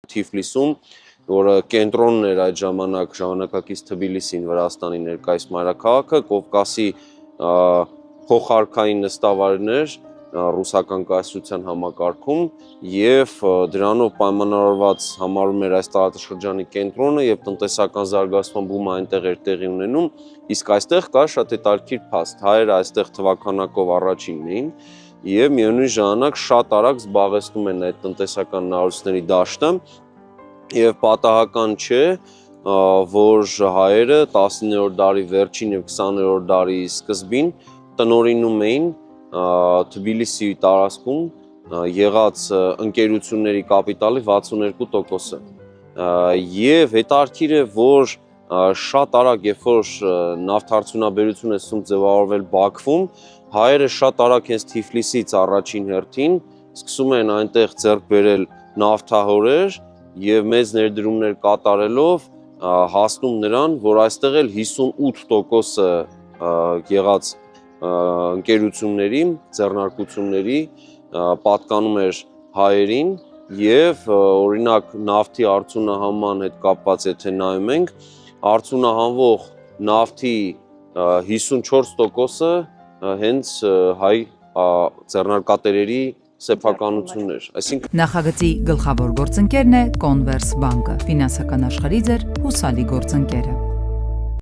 Թիֆլիսում, որը կենտրոնն էր այդ ժամանակակից Թբիլիսին, Վրաստանի ներկայիս մայրաքաղաքը, Կովկասի փոխարքային նստավայրներ ռուսական կայսրության համակարգում եւ դրանով պայմանավորված համարում էր այս տարածաշրջանի կենտրոնը եւ տնտեսական զարգացման բումը այնտեղ էր տեղի ունենում, իսկ այստեղ կար շատ հետաքրքիր փաստ, հայերը այստեղ թվականակով առաջինն էին եւ միևնույն ժամանակ շատ արագ զբաղեցնում են այդ տնտեսական հնարավորությունների դաշտը եւ պատահական չէ, որ հայերը 19-րդ դարի վերջին եւ 20-րդ դարի սկզբին տնօրինում էին Թբիլիսի տարածքում եղած ընկերությունների կապիտալի 62%-ը եւ հետաքրքիր է, որ շատ արագ երբ որ նավթարդյունաբերություն է սկսում ձևավորվել Բաքվում, հայերը շատ արագ հենց Թիֆլիսից առաջին հերթին սկսում են այնտեղ ձեռք բերել նավթահորեր եւ մեծ ներդրումներ կատարելով հասնում նրան, որ այստեղ էլ 58%-ը եղած ընկերությունների, ձեռնարկությունների պատկանում էր հայերին եւ օրինակ նավթի արդյունահանման հետ կապված եթե նայում ենք, արդյունահանվող նավթի 54%-ը հենց հայ ձեռնարկատերերի սեփականություններ, այսինքն Նախագծի գլխավոր գործընկերն է Converse բանկը, ֆինանսական աշխարհի ձեր հուսալի գործընկերը։